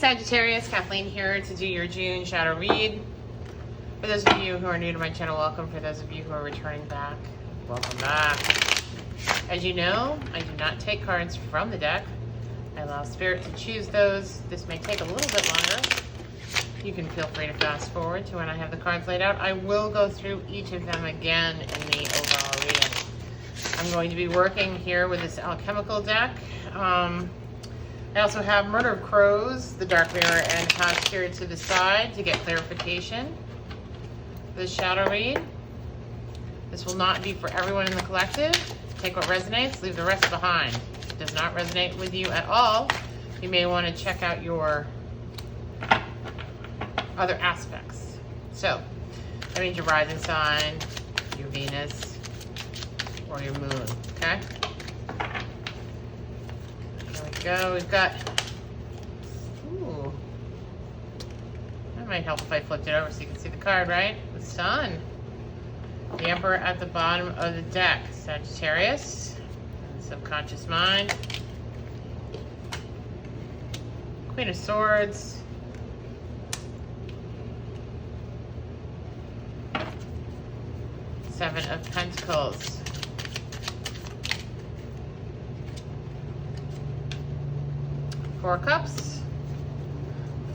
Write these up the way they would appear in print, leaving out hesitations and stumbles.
Sagittarius, Kathleen here to do your June shadow read. For those of you who are new to my channel, welcome. For those of you who are returning back, welcome back. As you know, I do not take cards from the deck. I allow Spirit to choose those. This may take a little bit longer. You can feel free to fast forward to when I have the cards laid out. I will go through each of them again in the overall reading. I'm going to be working here with this alchemical deck. I also have Murder of Crows, the Dark Mirror, and Past Spirit to the side to get clarification. The shadow read. This will not be for everyone in the collective. Take what resonates, leave the rest behind. If it does not resonate with you at all, you may want to check out your other aspects. So, that means your rising sign, your Venus, or your moon, okay? There we go. We've got, ooh, that might help if I flipped it over so you can see the card, right? The Sun. The Emperor at the bottom of the deck. Sagittarius, subconscious mind. Queen of Swords. Seven of Pentacles. Four Cups.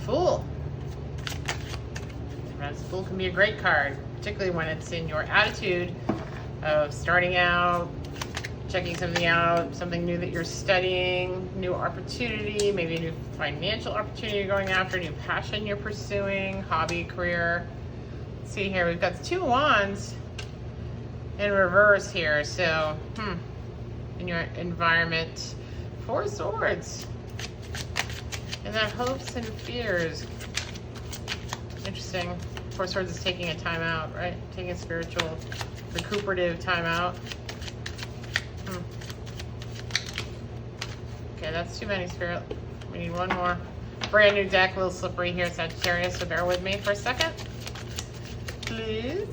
Fool. Sometimes Fool can be a great card, particularly when it's in your attitude of starting out, checking something out, something new that you're studying, new opportunity, maybe a new financial opportunity you're going after, new passion you're pursuing, hobby, career. Let's see here, we've got the Two Wands in reverse here. So, in your environment, Four Swords. And that hopes and fears. Interesting. Four Swords is taking a time out, right? Taking a spiritual, recuperative time out. Okay, that's too many, Spirit. We need one more. Brand new deck, a little slippery here, Sagittarius, so bear with me for a second. Please.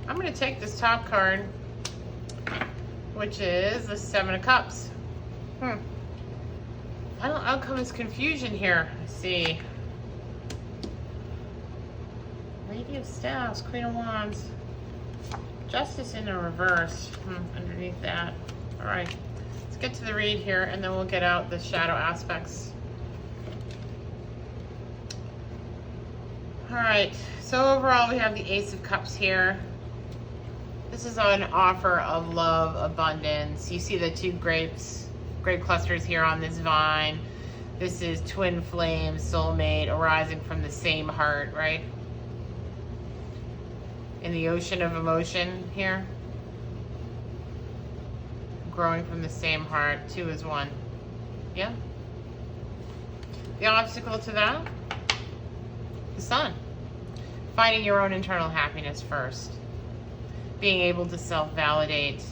I'm going to take this top card, which is the Seven of Cups. Final outcome is confusion here. I see. Lady of Staffs, Queen of Wands. Justice in the reverse underneath that. All right, let's get to the read here, and then we'll get out the shadow aspects. All right, so overall we have the Ace of Cups here. This is an offer of love, abundance. You see the two grape clusters here on this vine. This is twin flame, soulmate, arising from the same heart, right? In the ocean of emotion here. Growing from the same heart, two is one. Yeah? The obstacle to that? The Sun. Finding your own internal happiness first. Being able to self-validate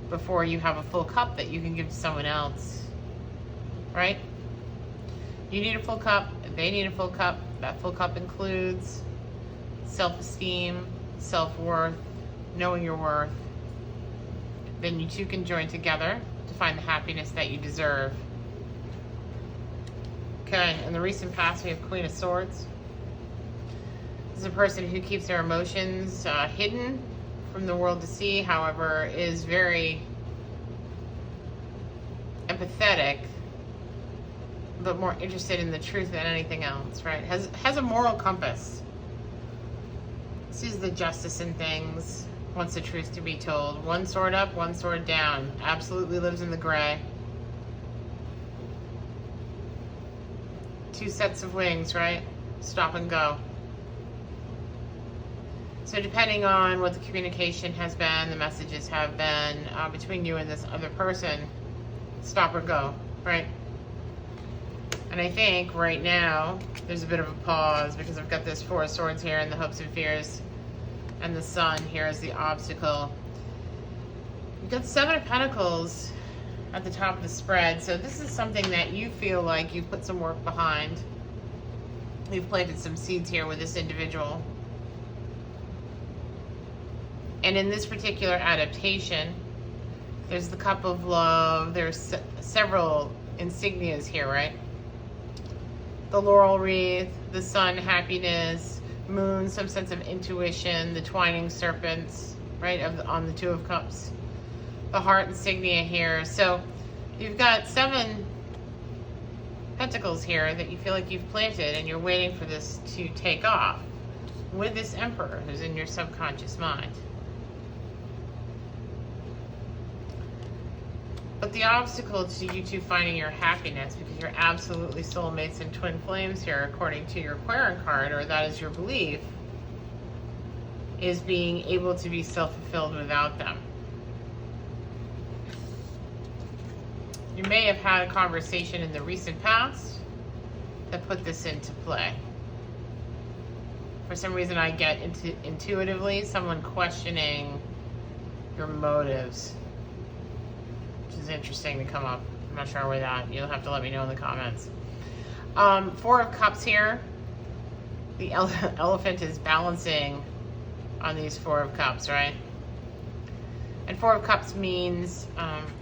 before you have a full cup that you can give to someone else, right? You need a full cup, they need a full cup. That full cup includes self-esteem, self-worth, knowing your worth. Then you two can join together to find the happiness that you deserve. Okay, in the recent past we have Queen of Swords. This is a person who keeps their emotions hidden from the world to see, however, is very empathetic, but more interested in the truth than anything else, right? Has a moral compass. Sees the justice in things, wants the truth to be told. One sword up, one sword down. Absolutely lives in the gray. Two sets of wings, right? Stop and go. So depending on what the communication has been, the messages have been between you and this other person, stop or go, right? And I think right now, there's a bit of a pause because I've got this Four of Swords here and the hopes and fears, and the Sun here as the obstacle. You've got Seven of Pentacles at the top of the spread. So this is something that you feel like you've put some work behind. You've planted some seeds here with this individual. And in this particular adaptation, there's the Cup of Love. There's several insignias here, right? the laurel wreath, the sun, happiness, moon, some sense of intuition, the twining serpents, right, on the Two of Cups, the heart insignia here. So you've got 7 pentacles here that you feel like you've planted, and you're waiting for this to take off with this Emperor who's in your subconscious mind. But the obstacle to you two finding your happiness, because you're absolutely soulmates and twin flames here, according to your Aquarian card, or that is your belief, is being able to be self-fulfilled without them. You may have had a conversation in the recent past that put this into play. For some reason, I get intuitively someone questioning your motives, which is interesting to come up. I'm not sure where that. You'll have to let me know in the comments. 4 of Cups here. The elephant is balancing on these 4 of Cups, right? And 4 of Cups means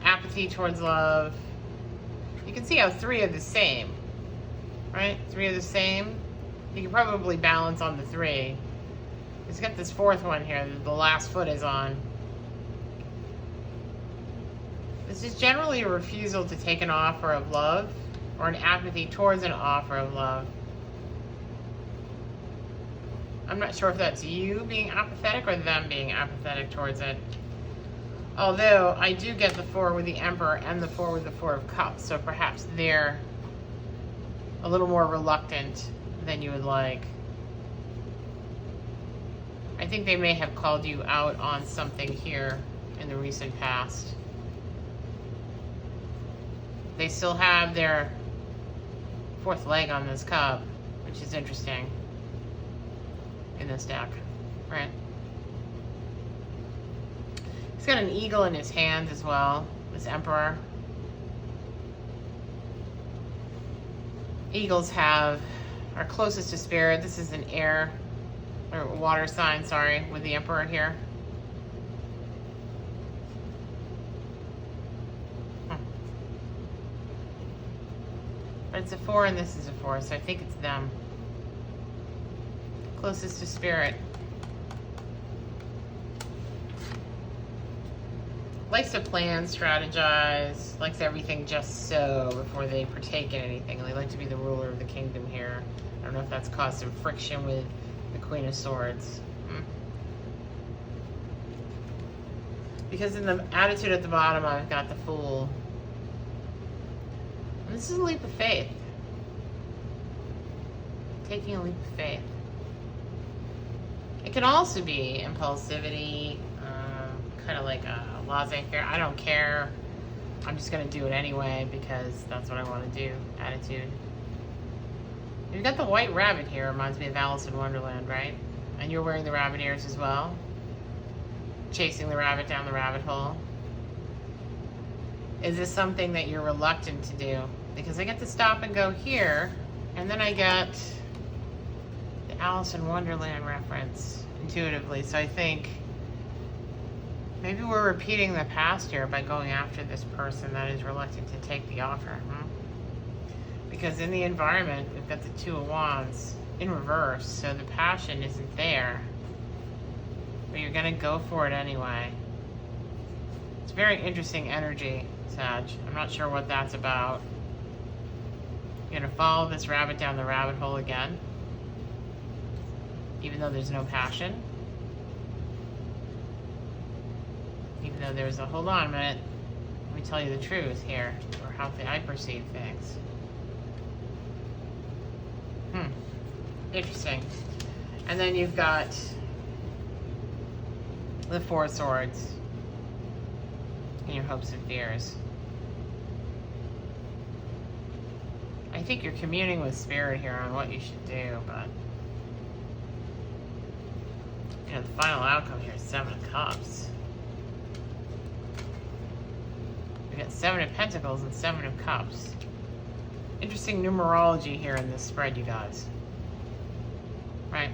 apathy towards love. You can see how 3 are the same, right? 3 are the same. You can probably balance on the 3. It's got this 4th one here that the last foot is on. This is generally a refusal to take an offer of love, or an apathy towards an offer of love. I'm not sure if that's you being apathetic or them being apathetic towards it. Although I do get the 4 with the Emperor and the 4 with the 4 of Cups, so perhaps they're a little more reluctant than you would like. I think they may have called you out on something here in the recent past. They still have their 4th leg on this cup, which is interesting in this deck, right? He's got an eagle in his hand as well, this Emperor. Eagles are closest to spirit. This is an air or water sign, sorry, with the Emperor here. But it's a 4 and this is a 4, so I think it's them. Closest to spirit. Likes to plan, strategize, likes everything just so before they partake in anything. They like to be the ruler of the kingdom here. I don't know if that's caused some friction with the Queen of Swords. Because in the attitude at the bottom, I've got the Fool. And this is a leap of faith. Taking a leap of faith. It can also be impulsivity, kind of like a laissez-faire, I don't care, I'm just going to do it anyway because that's what I want to do attitude. You've got the white rabbit here, reminds me of Alice in Wonderland, right? And you're wearing the rabbit ears as well. Chasing the rabbit down the rabbit hole. Is this something that you're reluctant to do? Because I get to stop and go here, and then I get the Alice in Wonderland reference intuitively. So I think maybe we're repeating the past here by going after this person that is reluctant to take the offer. Because in the environment, we've got the 2 of Wands in reverse, so the passion isn't there. But you're going to go for it anyway. It's very interesting energy, Sag. I'm not sure what that's about. You're going to follow this rabbit down the rabbit hole again, even though there's no passion. Even though there's a, hold on a minute, let me tell you the truth here, or how I perceive things. Interesting. And then you've got the 4 of Swords in your hopes and fears. I think you're communing with spirit here on what you should do, but you know, the final outcome here is 7 of Cups. We got 7 of Pentacles and 7 of Cups. Interesting numerology here in this spread, you guys. Right?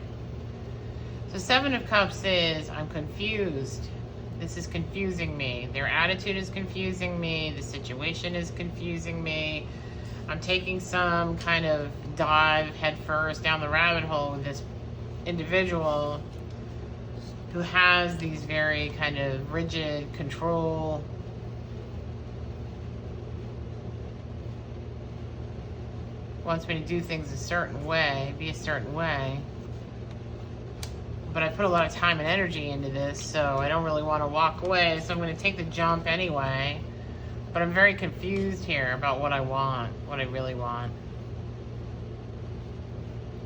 So 7 of Cups is, I'm confused. This is confusing me. Their attitude is confusing me. The situation is confusing me. I'm taking some kind of dive headfirst down the rabbit hole with this individual who has these very kind of rigid control, wants me to do things a certain way, be a certain way. But I put a lot of time and energy into this, so I don't really want to walk away, so I'm going to take the jump anyway. But I'm very confused here about what I want, what I really want.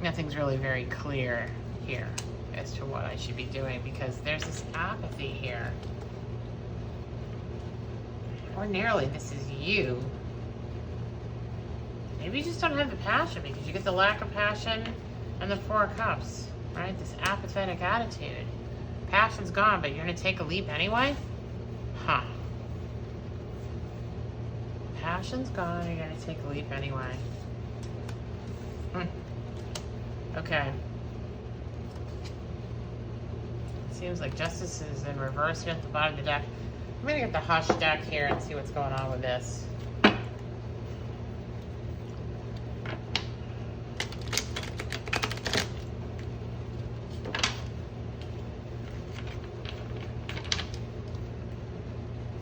Nothing's really very clear here as to what I should be doing, because there's this apathy here. Ordinarily, this is you. Maybe you just don't have the passion, because you get the lack of passion and the Four of Cups, right? This apathetic attitude. Passion's gone, but you're going to take a leap anyway? Huh. Passion's gone, you're going to take a leap anyway. Okay. Seems like Justice is in reverse here at the bottom of the deck. I'm going to get the Hush deck here and see what's going on with this.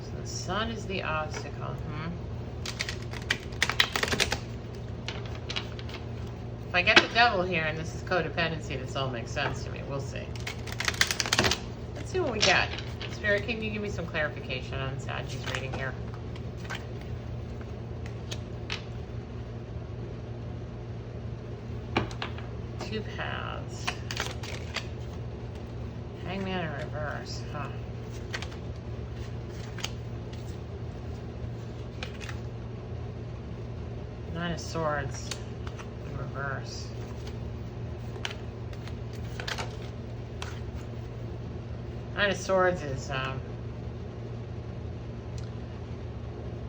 So the Sun is the obstacle. If I get the Devil here and this is codependency, this all makes sense to me. We'll see. Let's see what we get. Spirit, can you give me some clarification on Sagi's reading here? Two paths. Hangman in reverse. Huh. Nine of Swords in reverse. Nine of Swords is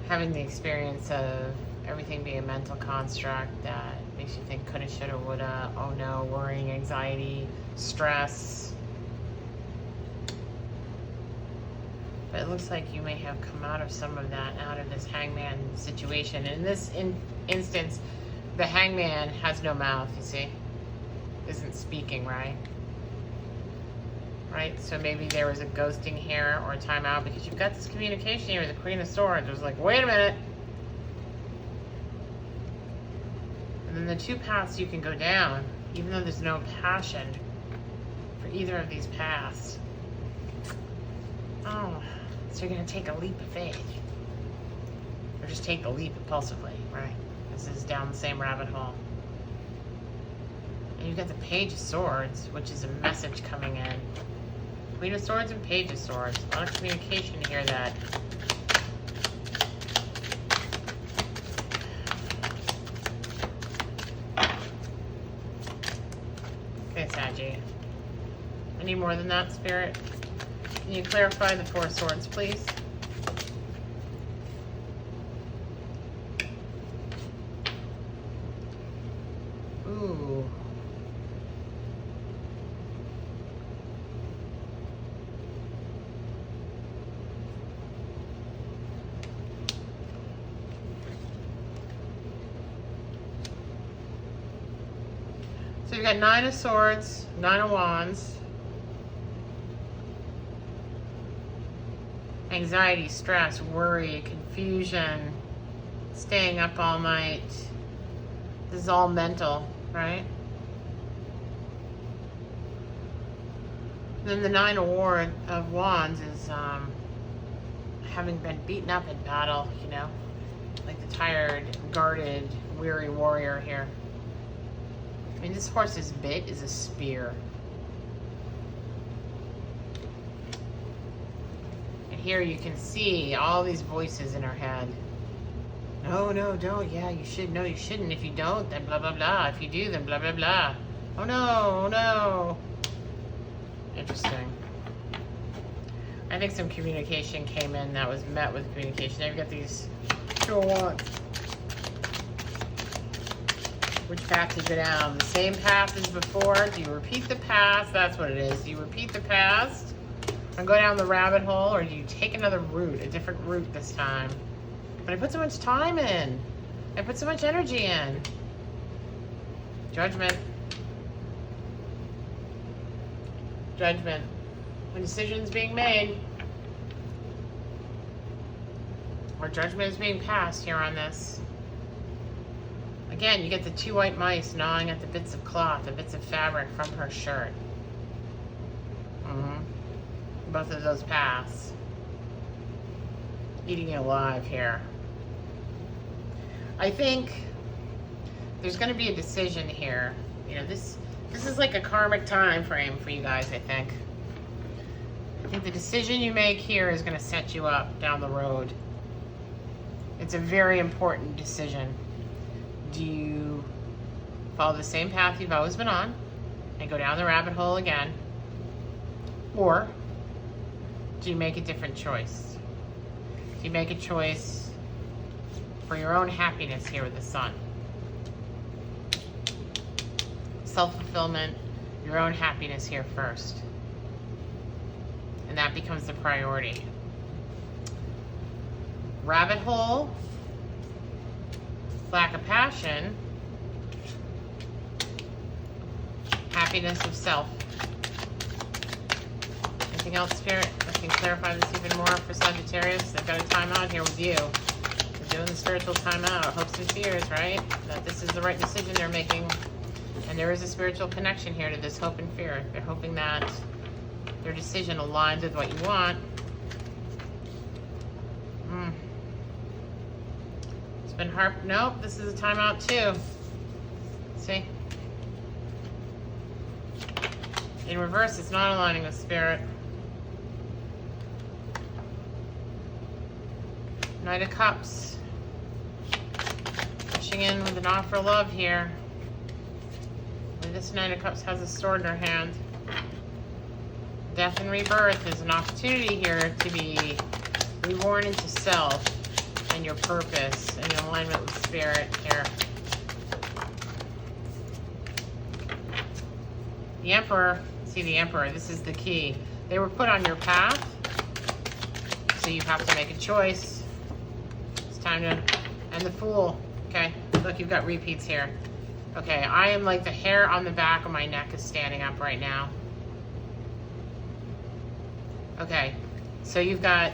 having the experience of everything being a mental construct that makes you think coulda, shoulda, woulda, oh no, worrying, anxiety, stress. But it looks like you may have come out of some of that, out of this Hangman situation. In this instance, the Hangman has no mouth, you see? Isn't speaking, right? Right, so maybe there was a ghosting here or a timeout, because you've got this communication here with the Queen of Swords. It was like, wait a minute. And then the two paths you can go down, even though there's no passion for either of these paths. Oh, so you're going to take a leap of faith. Or just take the leap impulsively, right? This is down the same rabbit hole. And you've got the Page of Swords, which is a message coming in. Queen of Swords and Page of Swords. A lot of communication here that okay, Saggy. I need more than that, Spirit. Can you clarify the Four of Swords, please? Ooh. So you've got Nine of Swords, Nine of Wands, anxiety, stress, worry, confusion, staying up all night. This is all mental, right? Then the Nine of Wands is having been beaten up in battle, you know? Like the tired, guarded, weary warrior here. I mean, this horse's bit is a spear. And here you can see all these voices in her head. No, no, don't. Yeah, you should. No, you shouldn't. If you don't, then blah, blah, blah. If you do, then blah, blah, blah. Oh, no, oh, no. Interesting. I think some communication came in that was met with communication. Now you've got these Two of Wands. Which path did you go down? The same path as before? Do you repeat the past? That's what it is. Do you repeat the past and go down the rabbit hole, or do you take another route, a different route this time? But I put so much time in. I put so much energy in. Judgment. Judgment. When decisions being made, or judgment is being passed here on this. Again, you get the 2 white mice gnawing at the bits of cloth, the bits of fabric from her shirt. Both of those pass. Eating you alive here. I think there's going to be a decision here. You know, this is like a karmic time frame for you guys, I think. I think the decision you make here is going to set you up down the road. It's a very important decision. Do you follow the same path you've always been on and go down the rabbit hole again? Or do you make a different choice? Do you make a choice for your own happiness here with the sun? Self-fulfillment, your own happiness here first. And that becomes the priority. Rabbit hole, lack of passion, happiness of self. Anything else, Spirit, that can clarify this even more for Sagittarius? They've got a timeout here with you. They're doing the spiritual timeout, hopes and fears, right? That this is the right decision they're making. And there is a spiritual connection here to this hope and fear. They're hoping that their decision aligns with what you want. It's been hard. Nope, this is a timeout too. See? In reverse, it's not aligning with Spirit. Knight of Cups. Pushing in with an offer of love here. And this Knight of Cups has a sword in her hand. Death and rebirth is an opportunity here to be reborn into self and your purpose and in alignment with Spirit here. The Emperor, see the Emperor, this is the key. They were put on your path, so you have to make a choice. It's time to, and the Fool, okay? Look, you've got repeats here. Okay, I am like the hair on the back of my neck is standing up right now. Okay, so you've got,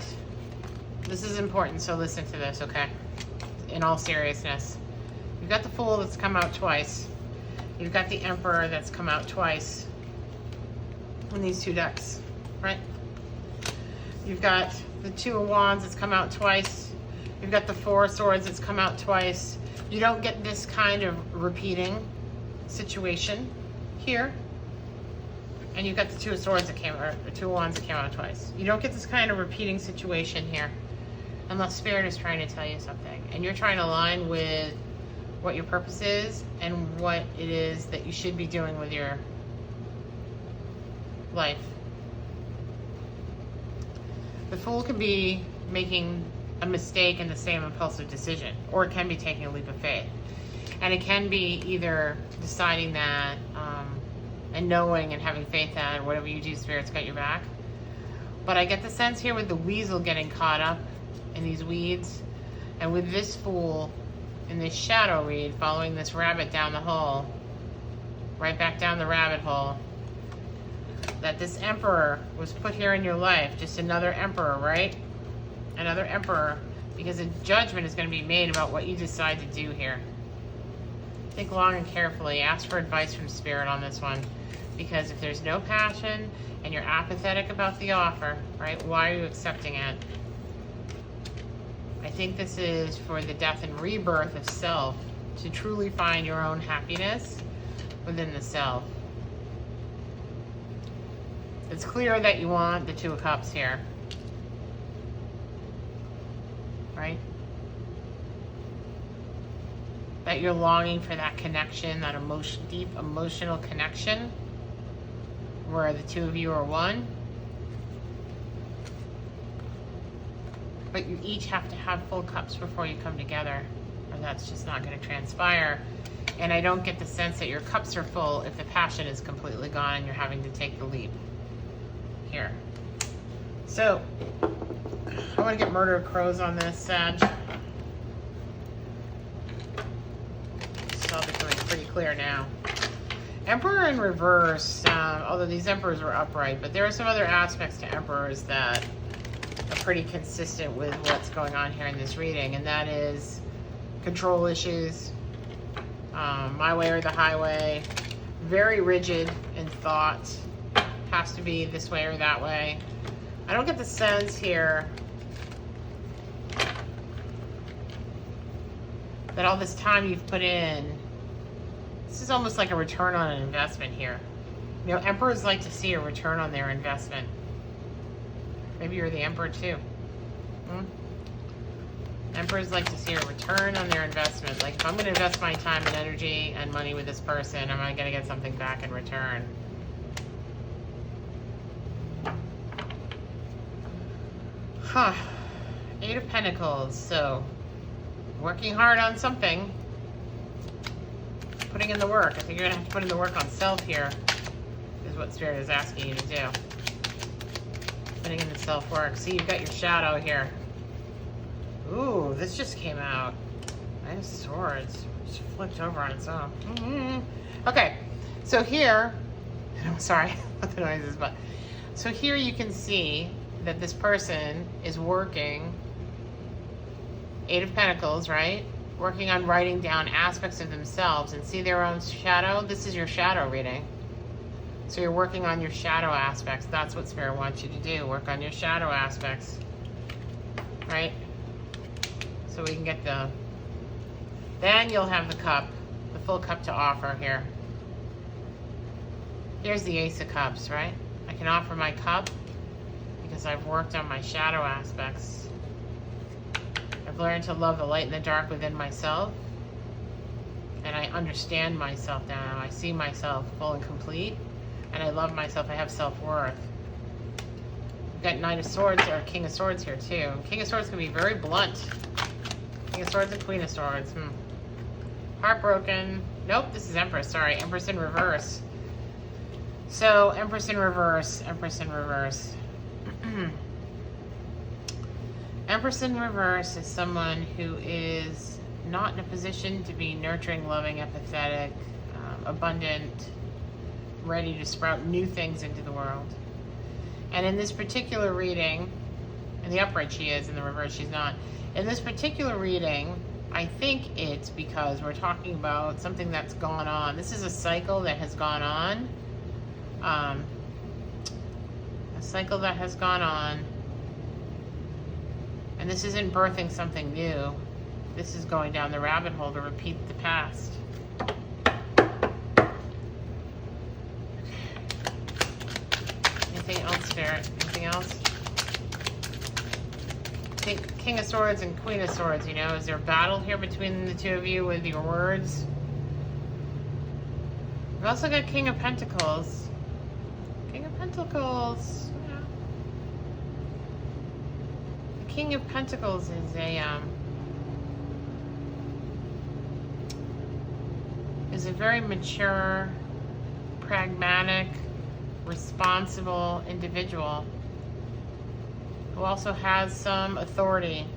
this is important, so listen to this, okay? In all seriousness. You've got the Fool that's come out twice. You've got the Emperor that's come out twice in these two decks, right? You've got the Two of Wands that's come out twice. You've got the Four of Swords that's come out twice. You don't get this kind of repeating situation here. And you've got the Two of Swords that came, or the Two of Wands that came out twice. You don't get this kind of repeating situation here unless Spirit is trying to tell you something. And you're trying to align with what your purpose is and what it is that you should be doing with your life. The Fool can be making a mistake in the same impulsive decision, or it can be taking a leap of faith. And it can be either deciding that and knowing and having faith that whatever you do, Spirit's got your back. But I get the sense here with the Weasel getting caught up in these weeds, and with this Fool in this shadow read, following this rabbit down the hole, right back down the rabbit hole, that this Emperor was put here in your life, just another Emperor, right? Another Emperor, because a judgment is going to be made about what you decide to do here. Think long and carefully. Ask for advice from Spirit on this one. Because if there's no passion and you're apathetic about the offer, right, why are you accepting it? I think this is for the death and rebirth of self, to truly find your own happiness within the self. It's clear that you want the Two of Cups here, right? That you're longing for that connection, that deep emotional connection where the two of you are one. But you each have to have full cups before you come together, or that's just not going to transpire. And I don't get the sense that your cups are full if the passion is completely gone and you're having to take the leap here. So, I want to get Murder of Crows on this, Sag. pretty clear now. Emperor in reverse, although these emperors were upright, but there are some other aspects to emperors that are pretty consistent with what's going on here in this reading, and that is control issues, my way or the highway, very rigid in thought, has to be this way or that way. I don't get the sense here that all this time you've put in, this is almost like a return on an investment here. You know, emperors like to see a return on their investment. Maybe you're the emperor too. Emperors like to see a return on their investment. Like, if I'm going to invest my time and energy and money with this person, am I going to get something back in return? Huh. 8 of Pentacles. So, working hard on something. Putting in the work. I think you're going to have to put in the work on self here, is what Spirit is asking you to do. Putting in the self-work. See, you've got your shadow here. Ooh, this just came out. Nine of Swords. Just flipped over on its own. Okay, so here, I'm sorry what the noise is, but so here you can see that this person is working, 8 of Pentacles, right? Working on writing down aspects of themselves and see their own shadow. This is your shadow reading. So you're working on your shadow aspects. That's what Spirit wants you to do. Work on your shadow aspects, right? So we can get the, then you'll have the cup, the full cup to offer here. Here's the Ace of Cups, right? I can offer my cup because I've worked on my shadow aspects. I've learned to love the light and the dark within myself. And I understand myself now. I see myself full and complete. And I love myself. I have self-worth. We've got Knight of Swords or King of Swords here too. King of Swords can be very blunt. King of Swords and Queen of Swords. Heartbroken. Nope, this is Empress. Sorry, Empress in reverse. So, Empress in reverse. Empress in reverse. Empress in reverse is someone who is not in a position to be nurturing, loving, empathetic, abundant, ready to sprout new things into the world. And in this particular reading, in the upright she is, in the reverse she's not. In this particular reading, I think it's because we're talking about something that's gone on. This is a cycle that has gone on. A cycle that has gone on. And this isn't birthing something new. This is going down the rabbit hole to repeat the past. Anything else, Spirit? Anything else? I think King of Swords and Queen of Swords, you know, is there a battle here between the two of you with your words? We've also got King of Pentacles. King of Pentacles. King of Pentacles is a very mature, pragmatic, responsible individual who also has some authority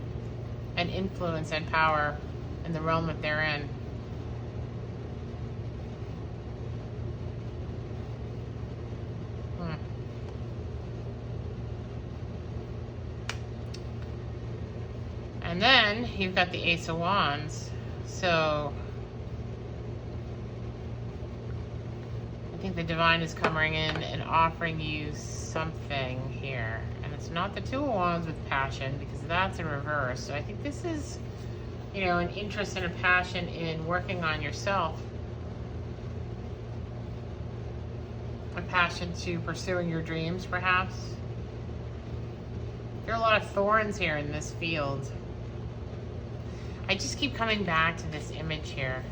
and influence and power in the realm that they're in. And then you've got the Ace of Wands. So I think the Divine is coming in and offering you something here. And it's not the Two of Wands with passion, because that's in reverse. So I think this is, you know, an interest and a passion in working on yourself. A passion to pursuing your dreams, perhaps. There are a lot of thorns here in this field. I just keep coming back to this image here.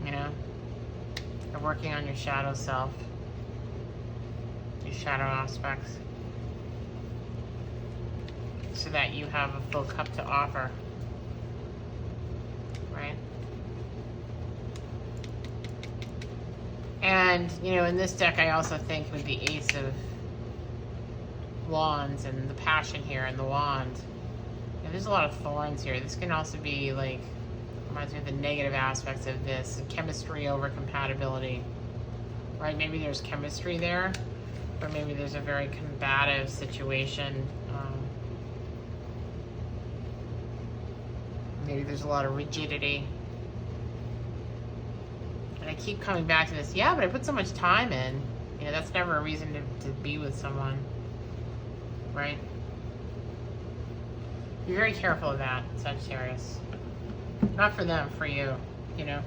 You know? Of working on your shadow self. Your shadow aspects. So that you have a full cup to offer. Right? And, you know, in this deck I also think with the Ace of Wands and the passion here and the wand, and there's a lot of thorns here. This can also be like Reminds me of the negative aspects of this. Chemistry over compatibility. Right? Maybe there's chemistry there, or maybe there's a very combative situation. Maybe there's a lot of rigidity. And I keep coming back to this. Yeah, but I put so much time in. You know, that's never a reason to be with someone. Right? Be very careful of that, Sagittarius. Not for them, for you, you know?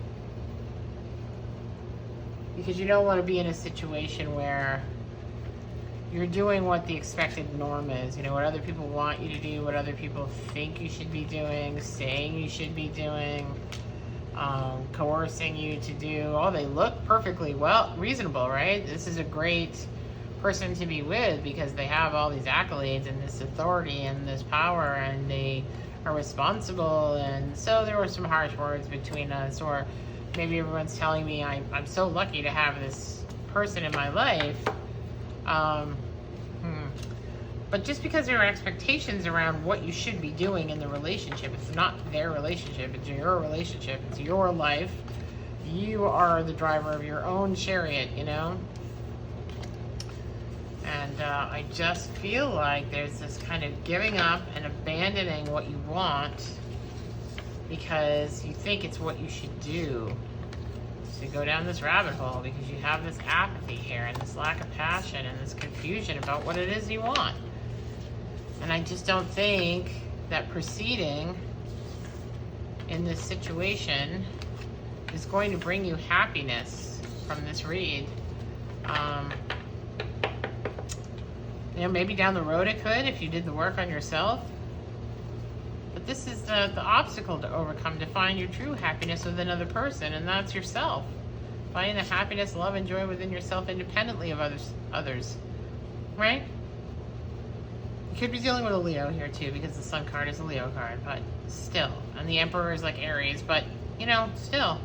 Because you don't want to be in a situation where you're doing what the expected norm is, you know, what other people want you to do, what other people think you should be doing, saying you should be doing, coercing you to do. Oh, they look perfectly reasonable, right? This is a great person to be with because they have all these accolades and this authority and this power, and they are responsible. And so there were some harsh words between us, or maybe everyone's telling me I'm so lucky to have this person in my life. But just because there are expectations around what you should be doing in the relationship, it's not their relationship, it's your relationship, it's your life. You are the driver of your own chariot, you know? And I just feel like there's this kind of giving up and abandoning what you want because you think it's what you should do. So you go down this rabbit hole because you have this apathy here and this lack of passion and this confusion about what it is you want. And I just don't think that proceeding in this situation is going to bring you happiness from this read. You know, maybe down the road it could if you did the work on yourself. But this is the obstacle to overcome, to find your true happiness with another person, and that's yourself. Finding the happiness, love, and joy within yourself independently of others. Right? You could be dealing with a Leo here too, because the Sun card is a Leo card, but still. And the Emperor is like Aries, but, you know, still.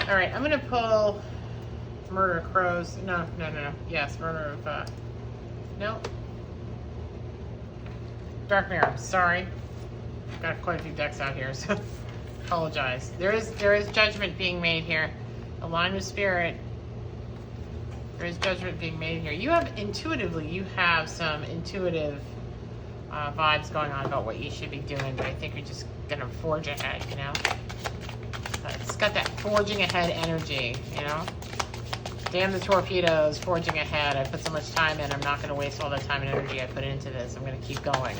All right, I'm going to pull Murder of Crows. No. Yes, Murder of, no. Dark Mirror, sorry. Got quite a few decks out here, so apologize. There is judgment being made here. Align with Spirit. There is judgment being made here. You have some intuitive vibes going on about what you should be doing, but I think you're just going to forge ahead, you know? It's got that forging ahead energy, you know? Damn the torpedoes, forging ahead. I put so much time in, I'm not going to waste all that time and energy I put into this. I'm going to keep going.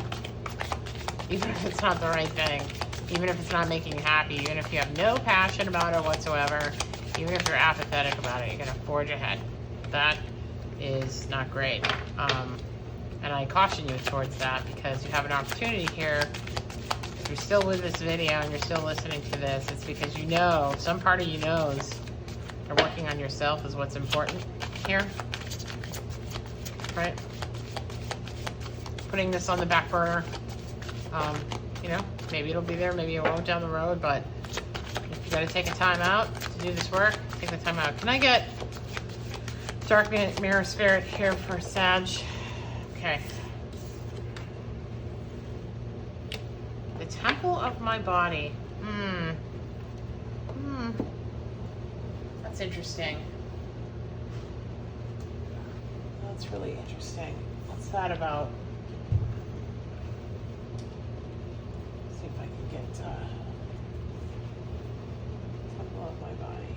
Even if it's not the right thing, even if it's not making you happy, even if you have no passion about it whatsoever, even if you're apathetic about it, you're going to forge ahead. That is not great. And I caution you towards that because you have an opportunity here. If you're still with this video and you're still listening to this, it's because you know, some part of you knows that working on yourself is what's important here. Right? Putting this on the back burner. You know, maybe it'll be there, maybe it won't down the road, but if you gotta take a time out to do this work, take the time out. Can I get Dark Mirror Spirit here for Sag? Okay. The temple of my body. That's interesting. That's really interesting. What's that about? Let's see if I can get temple of my body.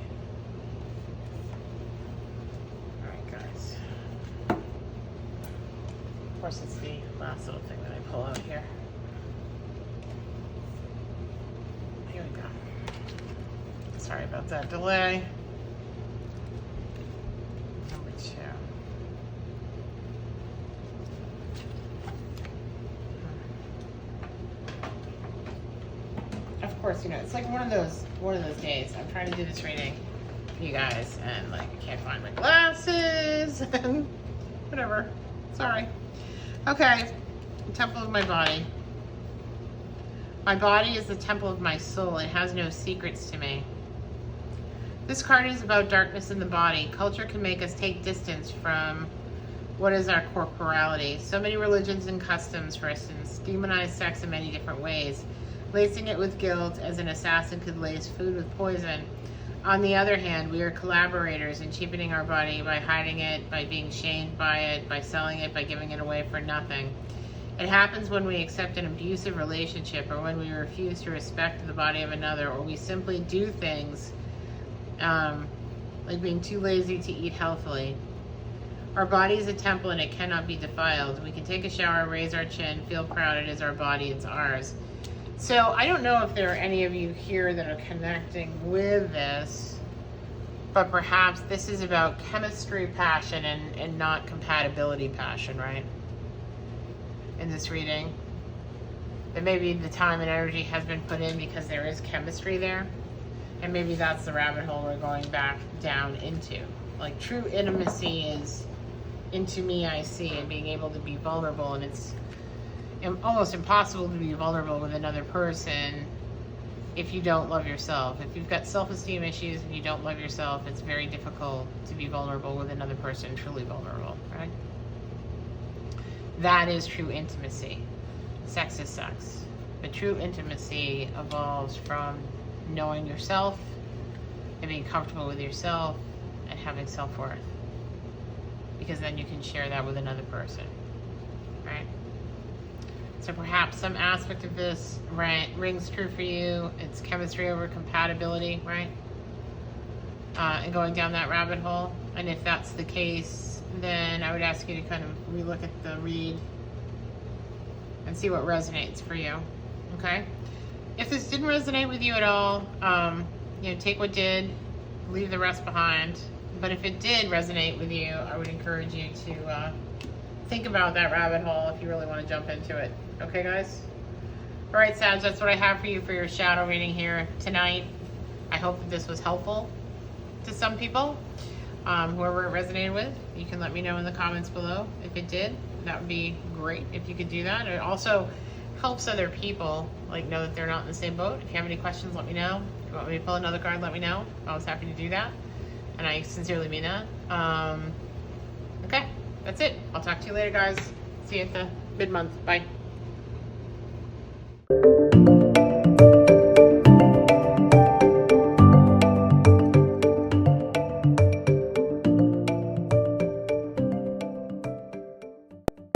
Alright, guys. Of course, it's the last little thing that I pull out here. Here we go. Sorry about that delay. Number 2. Of course, you know, it's like one of those days. I'm trying to do this reading for you guys, and like I can't find my glasses and whatever. Sorry. Okay. The temple of my body. My body is the temple of my soul. It has no secrets to me. This card is about darkness in the body. Culture can make us take distance from What is our corporality? So many religions and customs, for instance, demonize sex in many different ways, lacing it with guilt as an assassin could lace food with poison. On the other hand, we are collaborators in cheapening our body by hiding it, by being shamed by it, by selling it, by giving it away for nothing. It happens when we accept an abusive relationship, or when we refuse to respect the body of another, or we simply do things like being too lazy to eat healthily. Our body is a temple and it cannot be defiled. We can take a shower, raise our chin, feel proud. It is our body, it's ours. So I don't know if there are any of you here that are connecting with this, but perhaps this is about chemistry passion and not compatibility passion, right? In this reading. That maybe the time and energy has been put in because there is chemistry there. And maybe that's the rabbit hole we're going back down into. Like, true intimacy is into me, I see, and being able to be vulnerable. And it's almost impossible to be vulnerable with another person if you don't love yourself. If you've got self-esteem issues and you don't love yourself, it's very difficult to be vulnerable with another person, truly vulnerable, right? That is true intimacy. Sex is sex. But true intimacy evolves from knowing yourself and being comfortable with yourself and having self-worth. Because then you can share that with another person, right? So perhaps some aspect of this rings true for you. It's chemistry over compatibility, right? And going down that rabbit hole. And if that's the case, then I would ask you to kind of relook at the read and see what resonates for you, okay? If this didn't resonate with you at all, take what did, leave the rest behind. But if it did resonate with you, I would encourage you to think about that rabbit hole if you really want to jump into it. Okay, guys? All right, Sag, that's what I have for you for your shadow reading here tonight. I hope that this was helpful to some people. Whoever it resonated with, you can let me know in the comments below. If it did, that would be great if you could do that. It also helps other people know that they're not in the same boat. If you have any questions, let me know. If you want me to pull another card, let me know. I was happy to do that, and I sincerely mean that. Okay, that's it. I'll talk to you later, guys. See you at the mid-month. Bye.